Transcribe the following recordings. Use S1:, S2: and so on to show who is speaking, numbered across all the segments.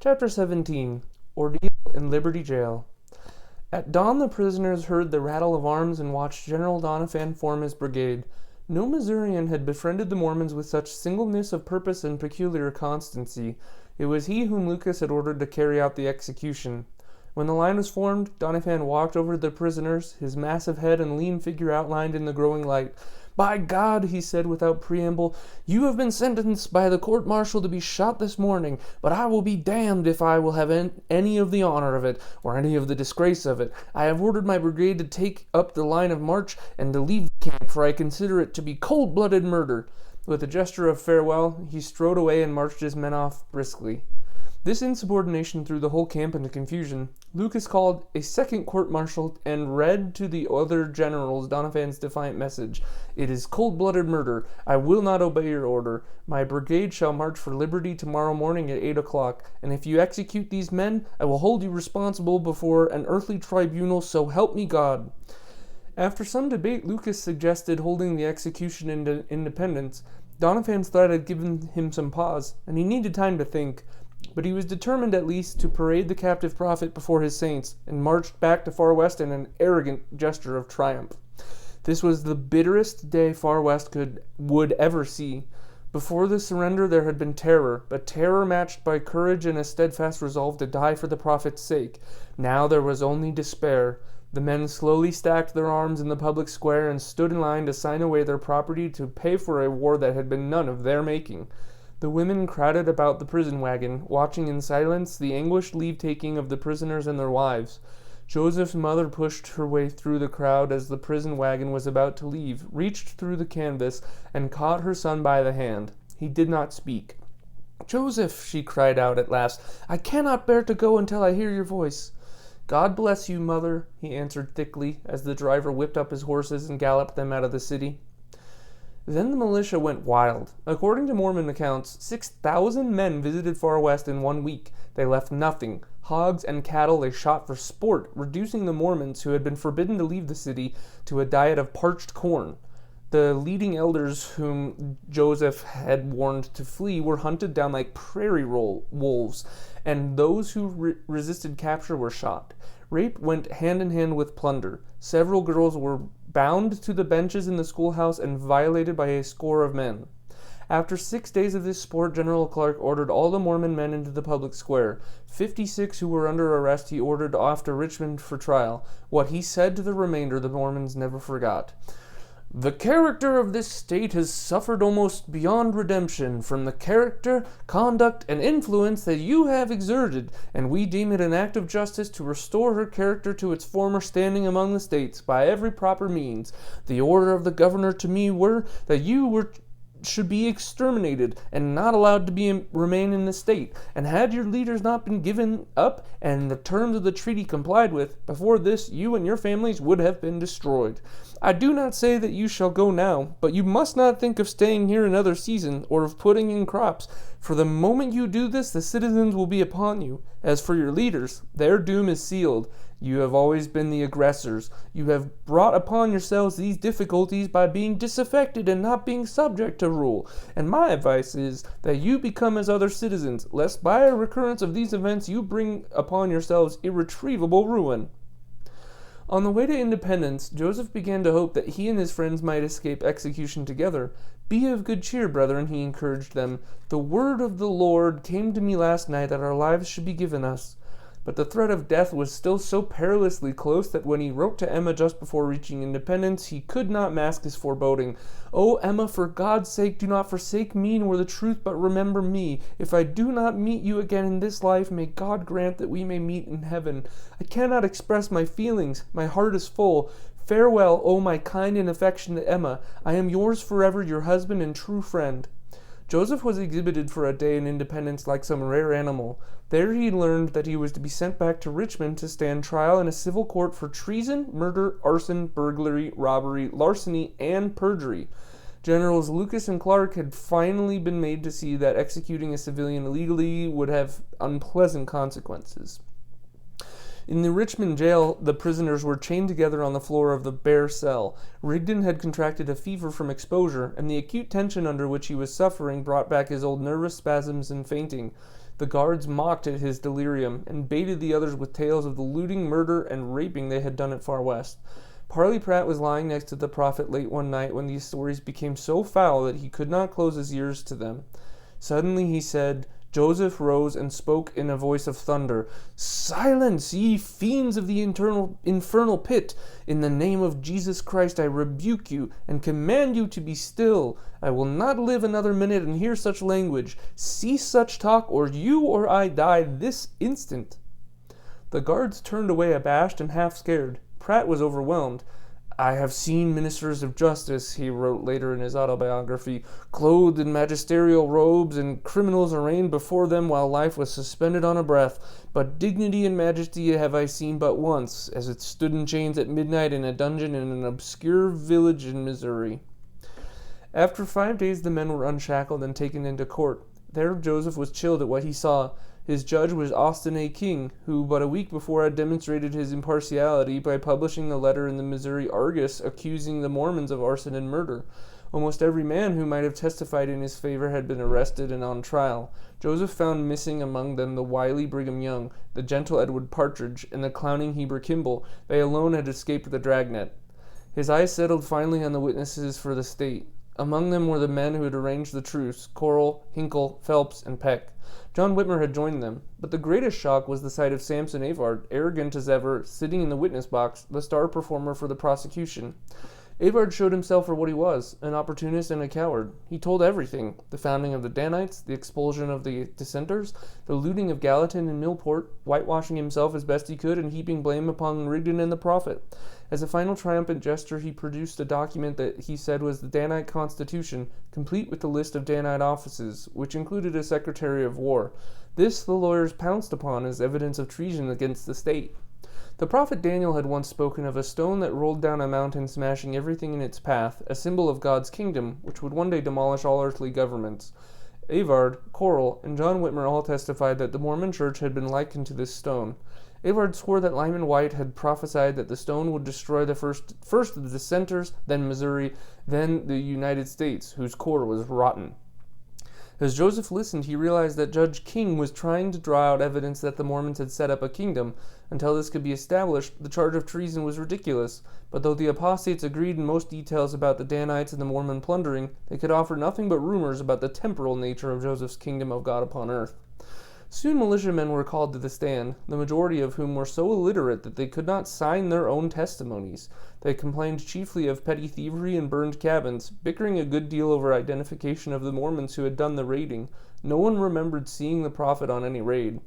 S1: Chapter 17. Ordeal in Liberty Jail. At dawn the prisoners heard the rattle of arms and watched General Doniphan form his brigade. No Missourian had befriended the Mormons with such singleness of purpose and peculiar constancy. It was he whom Lucas had ordered to carry out the execution. When the line was formed, Doniphan walked over to the prisoners, his massive head and lean figure outlined in the growing light. "By God," he said without preamble, "you have been sentenced by the court-martial to be shot this morning, but I will be damned if I will have any of the honor of it, or any of the disgrace of it. I have ordered my brigade to take up the line of march and to leave the camp, for I consider it to be cold-blooded murder." With a gesture of farewell, he strode away and marched his men off briskly. This insubordination threw the whole camp into confusion. Lucas called a second court-martial and read to the other generals Doniphan's defiant message. "It is cold-blooded murder. I will not obey your order. My brigade shall march for liberty tomorrow morning at 8 o'clock, and if you execute these men, I will hold you responsible before an earthly tribunal, so help me God." After some debate, Lucas suggested holding the execution in Independence. Doniphan's threat had given him some pause, and he needed time to think. But he was determined at least to parade the captive prophet before his saints, and marched back to Far West in an arrogant gesture of triumph. This was the bitterest day Far West would ever see. Before the surrender there had been terror, but terror matched by courage and a steadfast resolve to die for the prophet's sake. Now there was only despair. The men slowly stacked their arms in the public square and stood in line to sign away their property to pay for a war that had been none of their making. The women crowded about the prison wagon, watching in silence the anguished leave-taking of the prisoners and their wives. Joseph's mother pushed her way through the crowd as the prison wagon was about to leave, reached through the canvas, and caught her son by the hand. He did not speak. "Joseph," she cried out at last, "I cannot bear to go until I hear your voice." "God bless you, mother," he answered thickly, as the driver whipped up his horses and galloped them out of the city. Then the militia went wild. According to Mormon accounts, 6,000 men visited Far West in 1 week. They left nothing. Hogs and cattle they shot for sport, reducing the Mormons, who had been forbidden to leave the city, to a diet of parched corn. The leading elders whom Joseph had warned to flee were hunted down like prairie wolves, and those who resisted capture were shot. Rape went hand in hand with plunder. Several girls were bound to the benches in the schoolhouse and violated by a score of men. After 6 days of this sport, General Clark ordered all the Mormon men into the public square. 56 who were under arrest he ordered off to Richmond for trial. What he said to the remainder the Mormons never forgot. "The character of this state has suffered almost beyond redemption from the character, conduct, and influence that you have exerted, and we deem it an act of justice to restore her character to its former standing among the states by every proper means. The order of the governor to me were that you should be exterminated and not allowed to remain in the state, and had your leaders not been given up and the terms of the treaty complied with, before this you and your families would have been destroyed. I do not say that you shall go now, but you must not think of staying here another season, or of putting in crops, for the moment you do this the citizens will be upon you. As for your leaders, their doom is sealed. You have always been the aggressors. You have brought upon yourselves these difficulties by being disaffected and not being subject to rule, and my advice is that you become as other citizens, lest by a recurrence of these events you bring upon yourselves irretrievable ruin." On the way to Independence, Joseph began to hope that he and his friends might escape execution together. "Be of good cheer, brethren," he encouraged them. "The word of the Lord came to me last night that our lives should be given us." But the threat of death was still so perilously close that when he wrote to Emma just before reaching Independence, he could not mask his foreboding. "Oh, Emma, for God's sake, do not forsake me nor the truth, but remember me. If I do not meet you again in this life, may God grant that we may meet in heaven. I cannot express my feelings. My heart is full. Farewell, oh my kind and affectionate Emma. I am yours forever, your husband and true friend." Joseph was exhibited for a day in Independence like some rare animal. There he learned that he was to be sent back to Richmond to stand trial in a civil court for treason, murder, arson, burglary, robbery, larceny, and perjury. Generals Lucas and Clark had finally been made to see that executing a civilian illegally would have unpleasant consequences. In the Richmond jail, the prisoners were chained together on the floor of the bare cell. Rigdon had contracted a fever from exposure, and the acute tension under which he was suffering brought back his old nervous spasms and fainting. The guards mocked at his delirium and baited the others with tales of the looting, murder, and raping they had done at Far West. Parley Pratt was lying next to the prophet late one night when these stories became so foul that he could not close his ears to them. Suddenly he said, Joseph rose and spoke in a voice of thunder, Silence, ye fiends of the infernal pit! In the name of Jesus Christ I rebuke you, and command you to be still. I will not live another minute and hear such language. Cease such talk, or you or I die this instant. The guards turned away abashed and half scared. Pratt was overwhelmed. I have seen ministers of justice, he wrote later in his autobiography, clothed in magisterial robes, and criminals arraigned before them while life was suspended on a breath. But dignity and majesty have I seen but once, as it stood in chains at midnight in a dungeon in an obscure village in Missouri. After 5 days the men were unshackled and taken into court. There Joseph was chilled at what he saw. His judge was Austin A. King, who but a week before had demonstrated his impartiality by publishing the letter in the Missouri Argus accusing the Mormons of arson and murder. Almost every man who might have testified in his favor had been arrested and on trial. Joseph found missing among them the wily Brigham Young, the gentle Edward Partridge, and the clowning Heber Kimball. They alone had escaped the dragnet. His eyes settled finally on the witnesses for the state. Among them were the men who had arranged the truce, Corll, Hinkle, Phelps, and Peck. John Whitmer had joined them, but the greatest shock was the sight of Samson Avard, arrogant as ever, sitting in the witness box, the star performer for the prosecution. Avard showed himself for what he was, an opportunist and a coward. He told everything: the founding of the Danites, the expulsion of the dissenters, the looting of Gallatin and Millport, whitewashing himself as best he could and heaping blame upon Rigdon and the prophet. As a final triumphant gesture, he produced a document that he said was the Danite Constitution, complete with the list of Danite offices, which included a Secretary of War. This the lawyers pounced upon as evidence of treason against the state. The prophet Daniel had once spoken of a stone that rolled down a mountain, smashing everything in its path, a symbol of God's kingdom, which would one day demolish all earthly governments. Avard, Corll, and John Whitmer all testified that the Mormon Church had been likened to this stone. Avard swore that Lyman White had prophesied that the stone would destroy the first of the dissenters, then Missouri, then the United States, whose core was rotten. As Joseph listened, he realized that Judge King was trying to draw out evidence that the Mormons had set up a kingdom. Until this could be established, the charge of treason was ridiculous. But though the apostates agreed in most details about the Danites and the Mormon plundering, they could offer nothing but rumors about the temporal nature of Joseph's kingdom of God upon earth. Soon militiamen were called to the stand, the majority of whom were so illiterate that they could not sign their own testimonies. They complained chiefly of petty thievery and burned cabins, bickering a good deal over identification of the Mormons who had done the raiding. No one remembered seeing the prophet on any raid.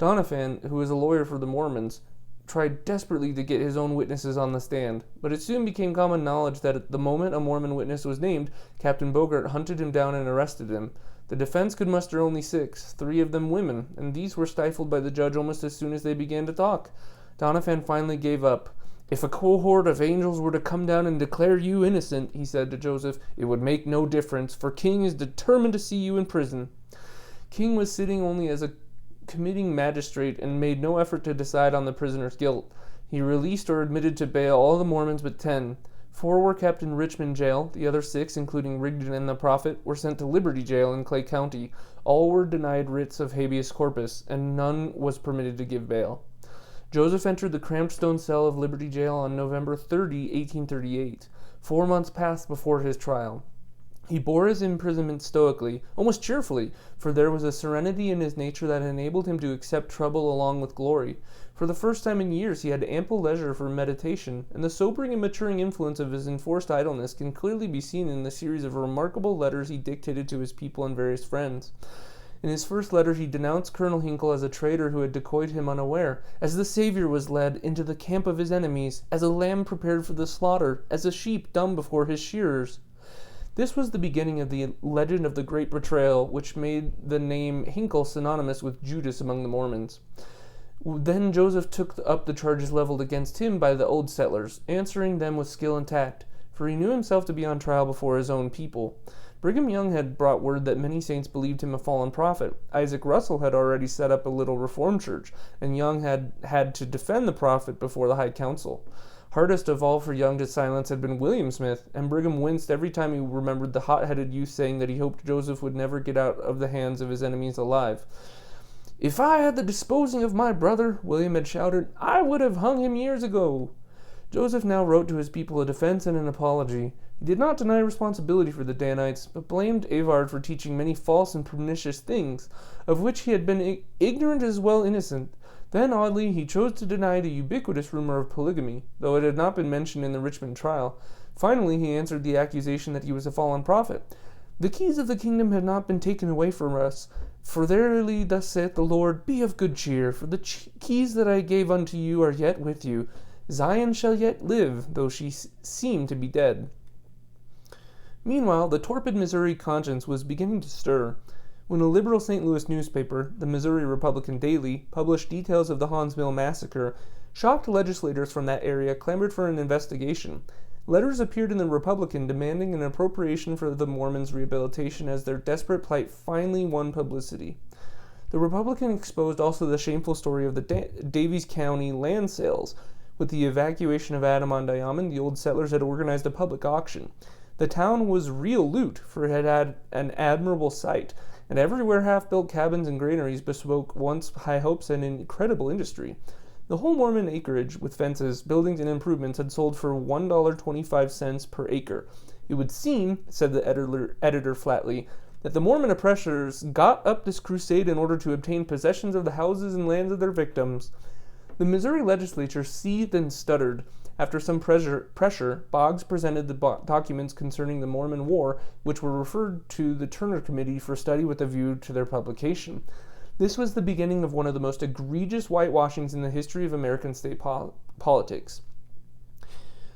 S1: Doniphan, who was a lawyer for the Mormons, tried desperately to get his own witnesses on the stand, but it soon became common knowledge that at the moment a Mormon witness was named, Captain Bogart hunted him down and arrested him. The defense could muster only 6, 3 of them women, and these were stifled by the judge almost as soon as they began to talk. Doniphan finally gave up. If a cohort of angels were to come down and declare you innocent, he said to Joseph, it would make no difference, for King is determined to see you in prison. King was sitting only as a committing magistrate and made no effort to decide on the prisoner's guilt. He released or admitted to bail all the Mormons but 10. 4 were kept in Richmond jail. The other 6, including Rigdon and the prophet, were sent to Liberty jail in Clay County. All were denied writs of habeas corpus, and none was permitted to give bail. Joseph entered the cramped stone cell of Liberty jail on November 30, 1838. 4 months passed before his trial. He bore his imprisonment stoically, almost cheerfully, for there was a serenity in his nature that enabled him to accept trouble along with glory. For the first time in years he had ample leisure for meditation, and the sobering and maturing influence of his enforced idleness can clearly be seen in the series of remarkable letters he dictated to his people and various friends. In his first letter he denounced Colonel Hinkle as a traitor who had decoyed him unaware, as the Savior was led into the camp of his enemies, as a lamb prepared for the slaughter, as a sheep dumb before his shearers. This was the beginning of the legend of the great betrayal, which made the name Hinkle synonymous with Judas among the Mormons. Then Joseph took up the charges leveled against him by the old settlers, answering them with skill and tact, for he knew himself to be on trial before his own people. Brigham Young had brought word that many saints believed him a fallen prophet. Isaac Russell had already set up a little Reformed church, and Young had to defend the prophet before the High Council. Hardest of all for Young to silence had been William Smith, and Brigham winced every time he remembered the hot-headed youth saying that he hoped Joseph would never get out of the hands of his enemies alive. "If I had the disposing of my brother," William had shouted, "I would have hung him years ago." Joseph now wrote to his people a defense and an apology. He did not deny responsibility for the Danites, but blamed Avard for teaching many false and pernicious things, of which he had been ignorant as well innocent. Then, oddly, he chose to deny the ubiquitous rumor of polygamy, though it had not been mentioned in the Richmond trial. Finally, he answered the accusation that he was a fallen prophet. "The keys of the kingdom have not been taken away from us. For verily, thus saith the Lord, be of good cheer, for the keys that I gave unto you are yet with you. Zion shall yet live, though she seem to be dead." Meanwhile, the torpid Missouri conscience was beginning to stir. When a liberal St. Louis newspaper, the Missouri Republican Daily, published details of the Haun's Mill massacre, shocked legislators from that area clamored for an investigation. Letters appeared in the Republican demanding an appropriation for the Mormons' rehabilitation as their desperate plight finally won publicity. The Republican exposed also the shameful story of the Daviess County land sales. With the evacuation of Adam-on-Diamond, the old settlers had organized a public auction. The town was real loot, for it had had an admirable site, and everywhere half-built cabins and granaries bespoke once high hopes and incredible industry. The whole Mormon acreage, with fences, buildings, and improvements, had sold for $1.25 per acre. It would seem, said the editor flatly, that the Mormon oppressors got up this crusade in order to obtain possessions of the houses and lands of their victims. The Missouri legislature seethed and stuttered. After some pressure, Boggs presented the documents concerning the Mormon War, which were referred to the Turner Committee for study with a view to their publication. This was the beginning of one of the most egregious whitewashings in the history of American state politics.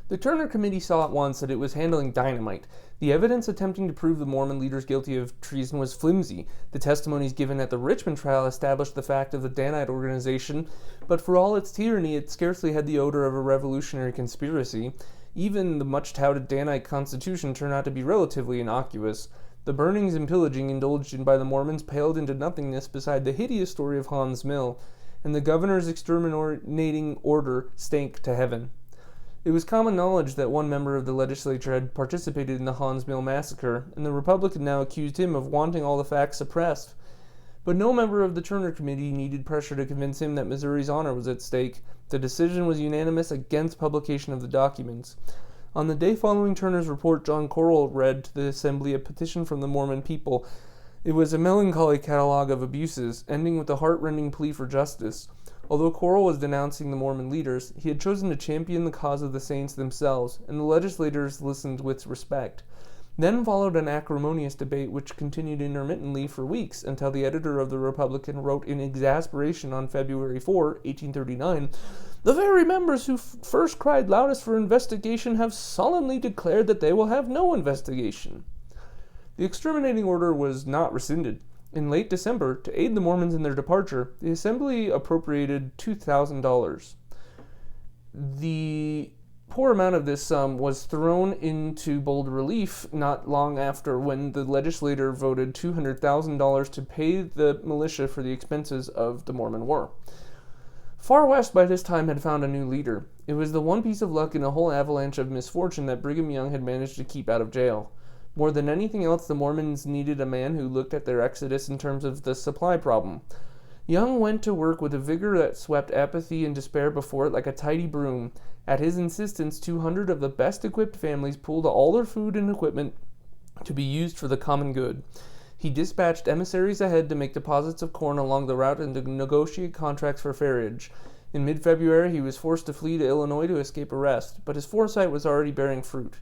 S1: The Turner Committee saw at once that it was handling dynamite. The evidence attempting to prove the Mormon leaders guilty of treason was flimsy. The testimonies given at the Richmond trial established the fact of the Danite organization, but for all its tyranny, it scarcely had the odor of a revolutionary conspiracy. Even the much-touted Danite Constitution turned out to be relatively innocuous. The burnings and pillaging indulged in by the Mormons paled into nothingness beside the hideous story of Haun's Mill, and the governor's exterminating order stank to heaven. It was common knowledge that one member of the legislature had participated in the Haun's Mill massacre, and the Republican now accused him of wanting all the facts suppressed. But no member of the Turner Committee needed pressure to convince him that Missouri's honor was at stake. The decision was unanimous against publication of the documents. On the day following Turner's report, John Corrill read to the Assembly a petition from the Mormon people. It was a melancholy catalogue of abuses, ending with a heart-rending plea for justice. Although Corrill was denouncing the Mormon leaders, he had chosen to champion the cause of the saints themselves, and the legislators listened with respect. Then followed an acrimonious debate which continued intermittently for weeks until the editor of the Republican wrote in exasperation on February 4, 1839, "The very members who first cried loudest for investigation have solemnly declared that they will have no investigation." The exterminating order was not rescinded. In late December, to aid the Mormons in their departure, the Assembly appropriated $2,000. The poor amount of this sum was thrown into bold relief not long after when the legislature voted $200,000 to pay the militia for the expenses of the Mormon War. Far West by this time had found a new leader. It was the one piece of luck in a whole avalanche of misfortune that Brigham Young had managed to keep out of jail. More than anything else, the Mormons needed a man who looked at their exodus in terms of the supply problem. Young went to work with a vigor that swept apathy and despair before it like a tidy broom. At his insistence, 200 of the best-equipped families pooled all their food and equipment to be used for the common good. He dispatched emissaries ahead to make deposits of corn along the route and to negotiate contracts for forage. In mid-February, he was forced to flee to Illinois to escape arrest, but his foresight was already bearing fruit.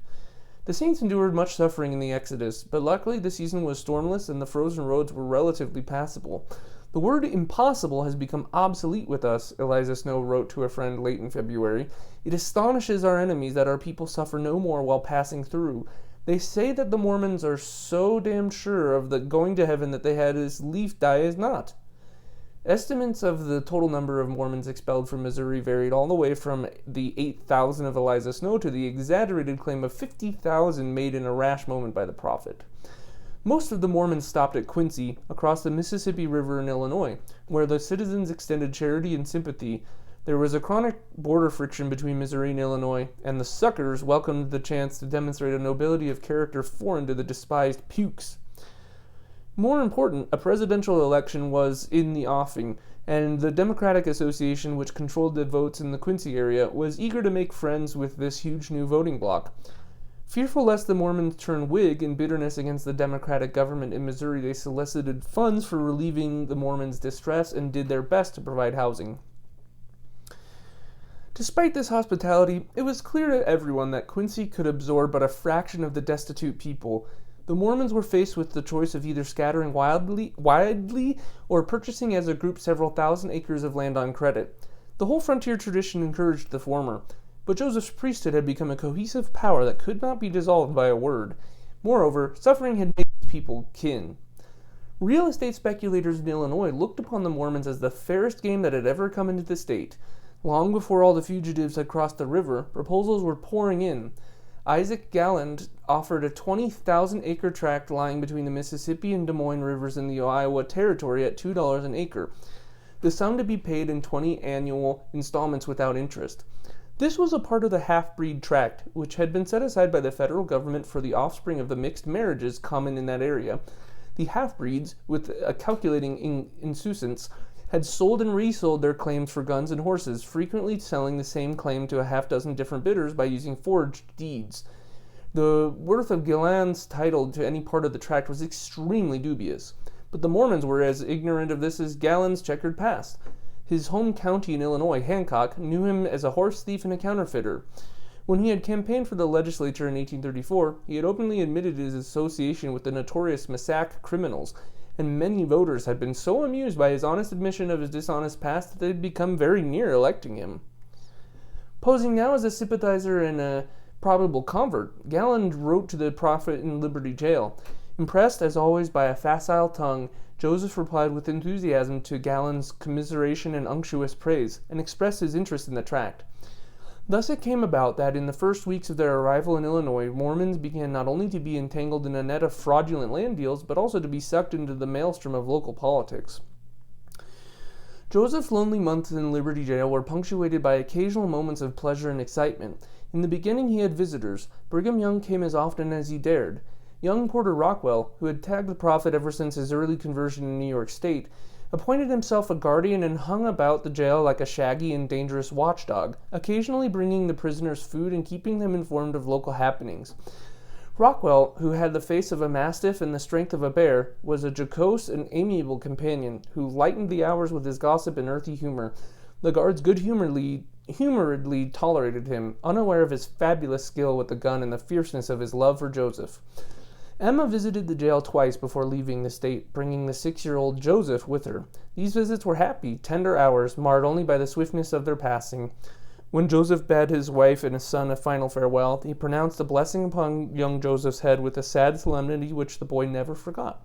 S1: The Saints endured much suffering in the Exodus, but luckily the season was stormless and the frozen roads were relatively passable. "The word impossible has become obsolete with us," Eliza Snow wrote to a friend late in February. "It astonishes our enemies that our people suffer no more while passing through. They say that the Mormons are so damned sure of the going to heaven that they had as lief die as not." Estimates of the total number of Mormons expelled from Missouri varied all the way from the 8,000 of Eliza Snow to the exaggerated claim of 50,000 made in a rash moment by the prophet. Most of the Mormons stopped at Quincy, across the Mississippi River in Illinois, where the citizens extended charity and sympathy. There was a chronic border friction between Missouri and Illinois, and the suckers welcomed the chance to demonstrate a nobility of character foreign to the despised pukes. More important, a presidential election was in the offing, and the Democratic Association, which controlled the votes in the Quincy area, was eager to make friends with this huge new voting bloc. Fearful lest the Mormons turn Whig in bitterness against the Democratic government in Missouri, they solicited funds for relieving the Mormons' distress and did their best to provide housing. Despite this hospitality, it was clear to everyone that Quincy could absorb but a fraction of the destitute people. The Mormons were faced with the choice of either scattering widely or purchasing as a group several thousand acres of land on credit. The whole frontier tradition encouraged the former, but Joseph's priesthood had become a cohesive power that could not be dissolved by a word. Moreover, suffering had made these people kin. Real estate speculators in Illinois looked upon the Mormons as the fairest game that had ever come into the state. Long before all the fugitives had crossed the river, proposals were pouring in. Isaac Galland offered a 20,000-acre tract lying between the Mississippi and Des Moines rivers in the Iowa Territory at $2 an acre, the sum to be paid in 20 annual installments without interest. This was a part of the half-breed tract, which had been set aside by the federal government for the offspring of the mixed marriages common in that area. The half-breeds, with a calculating insouciance, had sold and resold their claims for guns and horses, frequently selling the same claim to a half-dozen different bidders by using forged deeds. The worth of Galland's title to any part of the tract was extremely dubious, but the Mormons were as ignorant of this as Galland's checkered past. His home county in Illinois, Hancock, knew him as a horse thief and a counterfeiter. When he had campaigned for the legislature in 1834, he had openly admitted his association with the notorious Massac criminals, and many voters had been so amused by his honest admission of his dishonest past that they had become very near electing him. Posing now as a sympathizer and a probable convert, Galland wrote to the prophet in Liberty Jail. Impressed, as always, by a facile tongue, Joseph replied with enthusiasm to Galland's commiseration and unctuous praise, and expressed his interest in the tract. Thus it came about that in the first weeks of their arrival in Illinois, Mormons began not only to be entangled in a net of fraudulent land deals, but also to be sucked into the maelstrom of local politics. Joseph's lonely months in Liberty Jail were punctuated by occasional moments of pleasure and excitement. In the beginning he had visitors. Brigham Young came as often as he dared. Young Porter Rockwell, who had tagged the prophet ever since his early conversion in New York State, appointed himself a guardian and hung about the jail like a shaggy and dangerous watchdog, occasionally bringing the prisoners food and keeping them informed of local happenings. Rockwell, who had the face of a mastiff and the strength of a bear, was a jocose and amiable companion who lightened the hours with his gossip and earthy humor. The guards good-humoredly tolerated him, unaware of his fabulous skill with the gun and the fierceness of his love for Joseph. Emma visited the jail twice before leaving the state, bringing the 6-year-old Joseph with her. These visits were happy, tender hours, marred only by the swiftness of their passing. When Joseph bade his wife and his son a final farewell, he pronounced a blessing upon young Joseph's head with a sad solemnity which the boy never forgot.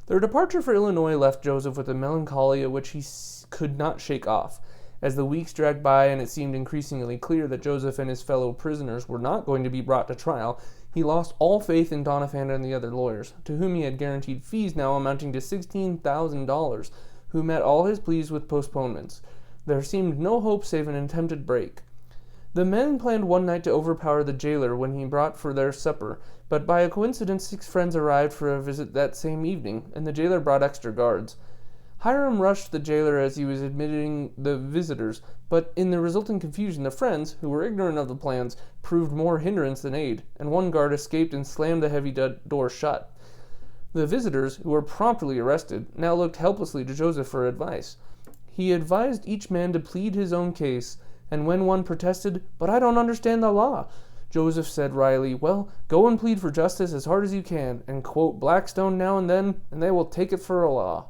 S1: Their departure for Illinois left Joseph with a melancholia which he could not shake off. As the weeks dragged by and it seemed increasingly clear that Joseph and his fellow prisoners were not going to be brought to trial, he lost all faith in Doniphan and the other lawyers, to whom he had guaranteed fees now amounting to $16,000, who met all his pleas with postponements. There seemed no hope save an attempted break. The men planned one night to overpower the jailer when he brought for their supper, but by a coincidence 6 friends arrived for a visit that same evening, and the jailer brought extra guards. Hiram rushed the jailer as he was admitting the visitors, but in the resulting confusion the friends, who were ignorant of the plans, proved more hindrance than aid, and one guard escaped and slammed the heavy door shut. The visitors, who were promptly arrested, now looked helplessly to Joseph for advice. He advised each man to plead his own case, and when one protested, "But I don't understand the law," Joseph said wryly, "Well, go and plead for justice as hard as you can, and quote Blackstone now and then, and they will take it for a law."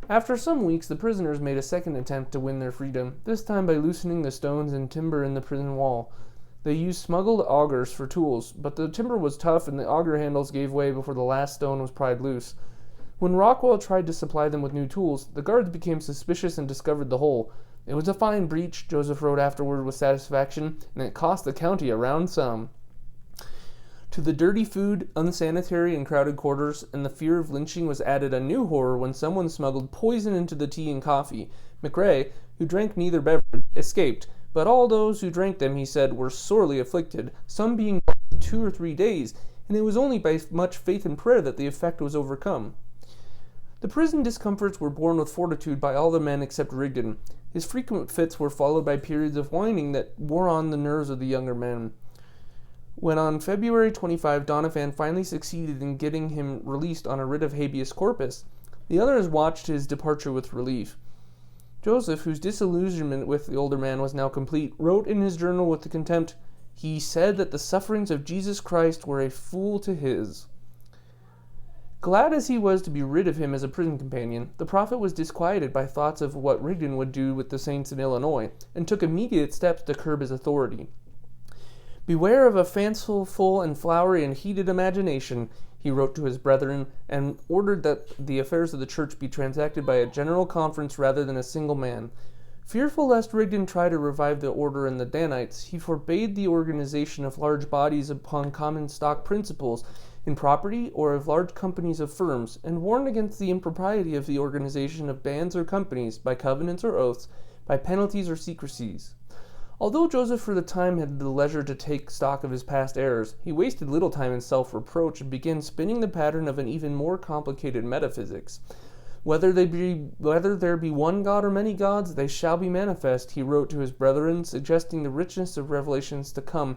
S1: After some weeks, the prisoners made a second attempt to win their freedom, this time by loosening the stones and timber in the prison wall. They used smuggled augers for tools, but the timber was tough and the auger handles gave way before the last stone was pried loose. When Rockwell tried to supply them with new tools, the guards became suspicious and discovered the hole. "It was a fine breach," Joseph wrote afterward with satisfaction, "and it cost the county a round sum." To the dirty food, unsanitary and crowded quarters, and the fear of lynching was added a new horror when someone smuggled poison into the tea and coffee. McRae, who drank neither beverage, escaped, but all those who drank them, he said, were sorely afflicted, some being 2 or 3 days, and it was only by much faith and prayer that the effect was overcome. The prison discomforts were borne with fortitude by all the men except Rigdon. His frequent fits were followed by periods of whining that wore on the nerves of the younger men. When on February 25 Doniphan finally succeeded in getting him released on a writ of habeas corpus, the others watched his departure with relief. Joseph, whose disillusionment with the older man was now complete, wrote in his journal with the contempt, "He said that the sufferings of Jesus Christ were a fool to his." Glad as he was to be rid of him as a prison companion, the prophet was disquieted by thoughts of what Rigdon would do with the saints in Illinois, and took immediate steps to curb his authority. "Beware of a fanciful and flowery and heated imagination," he wrote to his brethren, and ordered that the affairs of the church be transacted by a general conference rather than a single man. Fearful lest Rigdon try to revive the order in the Danites, he forbade the organization of large bodies upon common stock principles in property or of large companies of firms, and warned against the impropriety of the organization of bands or companies, by covenants or oaths, by penalties or secrecies. Although Joseph for the time had the leisure to take stock of his past errors, he wasted little time in self-reproach and began spinning the pattern of an even more complicated metaphysics. Whether there be one God or many gods, they shall be manifest, he wrote to his brethren, suggesting the richness of revelations to come.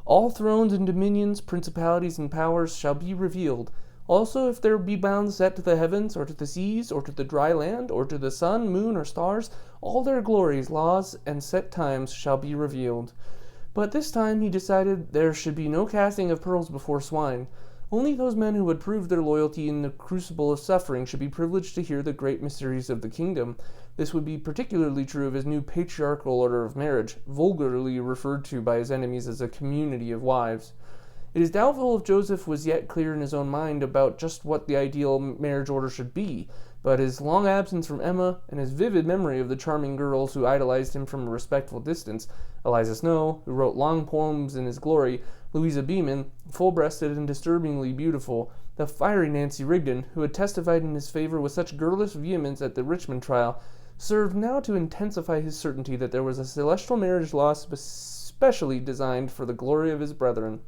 S1: All thrones and dominions, principalities and powers shall be revealed. Also, if there be bounds set to the heavens, or to the seas, or to the dry land, or to the sun, moon, or stars, all their glories, laws, and set times shall be revealed. But this time, he decided, there should be no casting of pearls before swine. Only those men who would prove their loyalty in the crucible of suffering should be privileged to hear the great mysteries of the kingdom. This would be particularly true of his new patriarchal order of marriage, vulgarly referred to by his enemies as a community of wives. It is doubtful if Joseph was yet clear in his own mind about just what the ideal marriage order should be, but his long absence from Emma, and his vivid memory of the charming girls who idolized him from a respectful distance, Eliza Snow, who wrote long poems in his glory, Louisa Beeman, full-breasted and disturbingly beautiful, the fiery Nancy Rigdon, who had testified in his favor with such girlish vehemence at the Richmond trial, served now to intensify his certainty that there was a celestial marriage law specially designed for the glory of his brethren.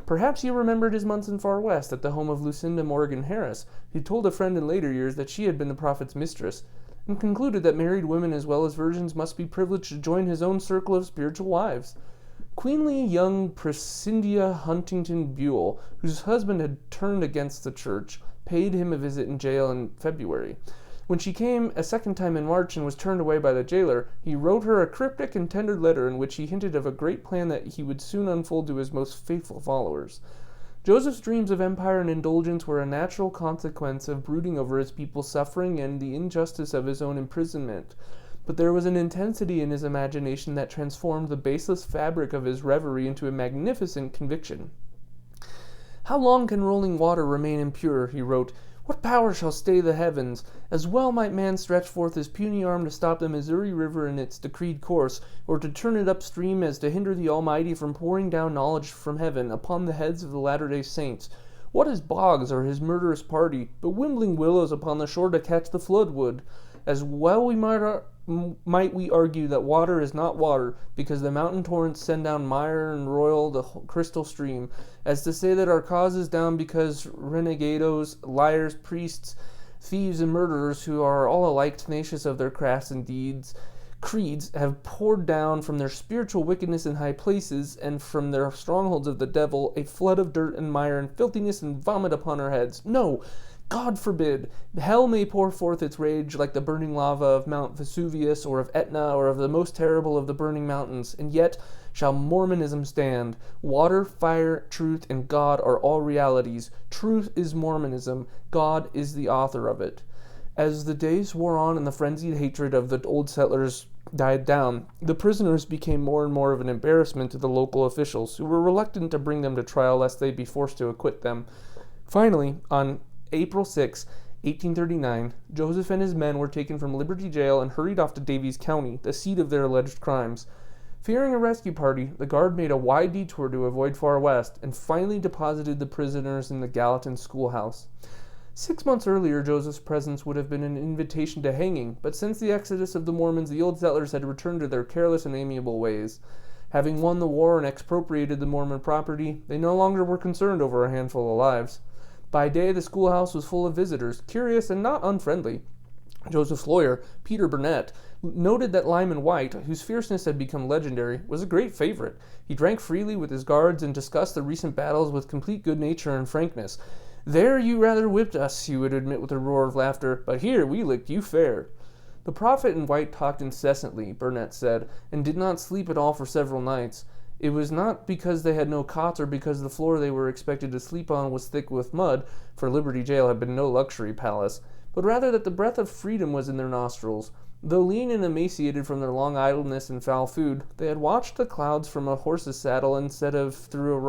S1: Perhaps he remembered his months in Far West at the home of Lucinda Morgan Harris, who told a friend in later years that she had been the prophet's mistress, and concluded that married women as well as virgins must be privileged to join his own circle of spiritual wives. Queenly young Prescindia Huntington Buell, whose husband had turned against the church, paid him a visit in jail in February. When she came a second time in March and was turned away by the jailer, he wrote her a cryptic and tender letter in which he hinted of a great plan that he would soon unfold to his most faithful followers. Joseph's dreams of empire and indulgence were a natural consequence of brooding over his people's suffering and the injustice of his own imprisonment. But there was an intensity in his imagination that transformed the baseless fabric of his reverie into a magnificent conviction. "How long can rolling water remain impure?" he wrote. "What power shall stay the heavens? As well might man stretch forth his puny arm to stop the Missouri River in its decreed course, or to turn it upstream as to hinder the Almighty from pouring down knowledge from heaven upon the heads of the latter-day saints. What is Boggs or his murderous party, but wimbling willows upon the shore to catch the flood-wood? As well might we argue that water is not water, because the mountain torrents send down mire and roil the crystal stream, as to say that our cause is down because renegados, liars, priests, thieves, and murderers, who are all alike tenacious of their crafts and creeds, have poured down from their spiritual wickedness in high places, and from their strongholds of the devil, a flood of dirt and mire and filthiness and vomit upon our heads. No! God forbid! Hell may pour forth its rage like the burning lava of Mount Vesuvius, or of Etna, or of the most terrible of the burning mountains, and yet shall Mormonism stand. Water, fire, truth, and God are all realities. Truth is Mormonism. God is the author of it." As the days wore on and the frenzied hatred of the old settlers died down, the prisoners became more and more of an embarrassment to the local officials, who were reluctant to bring them to trial lest they be forced to acquit them. Finally, on April 6, 1839, Joseph and his men were taken from Liberty Jail and hurried off to Daviess County, the seat of their alleged crimes. Fearing a rescue party, the guard made a wide detour to avoid Far West, and finally deposited the prisoners in the Gallatin schoolhouse. 6 months earlier, Joseph's presence would have been an invitation to hanging, but since the exodus of the Mormons, the old settlers had returned to their careless and amiable ways. Having won the war and expropriated the Mormon property, they no longer were concerned over a handful of lives. By day, the schoolhouse was full of visitors, curious and not unfriendly. Joseph's lawyer, Peter Burnett, noted that Lyman White, whose fierceness had become legendary, was a great favorite. He drank freely with his guards and discussed the recent battles with complete good nature and frankness. "There you rather whipped us," he would admit with a roar of laughter, "but here we licked you fair." The prophet and White talked incessantly, Burnett said, and did not sleep at all for several nights. It was not because they had no cots or because the floor they were expected to sleep on was thick with mud, for Liberty Jail had been no luxury palace, but rather that the breath of freedom was in their nostrils. Though lean and emaciated from their long idleness and foul food, they had watched the clouds from a horse's saddle instead of through a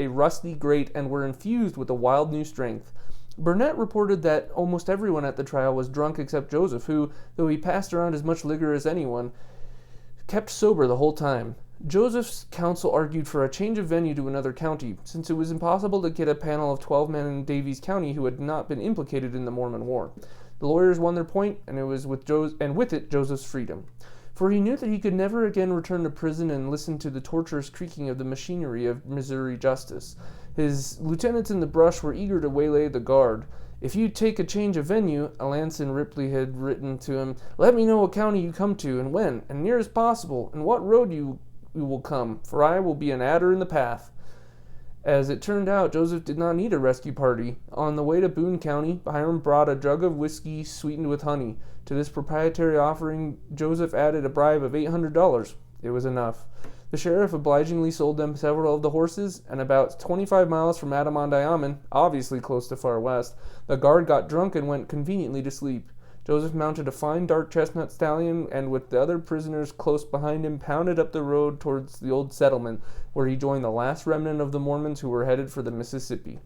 S1: rusty grate, and were infused with a wild new strength. Burnett reported that almost everyone at the trial was drunk except Joseph, who, though he passed around as much liquor as anyone, kept sober the whole time. Joseph's counsel argued for a change of venue to another county, since it was impossible to get a panel of 12 men in Daviess County who had not been implicated in the Mormon War. The lawyers won their point, and with it Joseph's freedom. For he knew that he could never again return to prison and listen to the torturous creaking of the machinery of Missouri justice. His lieutenants in the brush were eager to waylay the guard. "If you take a change of venue," Alanson Ripley had written to him, "let me know what county you come to, and when, and near as possible, and what road you will come, for I will be an adder in the path." As it turned out, Joseph did not need a rescue party. On the way to Boone County, Hiram brought a jug of whiskey sweetened with honey. To this proprietary offering, Joseph added a bribe of $800. It was enough. The sheriff obligingly sold them several of the horses, and about 25 miles from Adamandayamon, obviously close to Far West, the guard got drunk and went conveniently to sleep. Joseph mounted a fine dark chestnut stallion, and with the other prisoners close behind him, pounded up the road towards the old settlement, where he joined the last remnant of the Mormons who were headed for the Mississippi.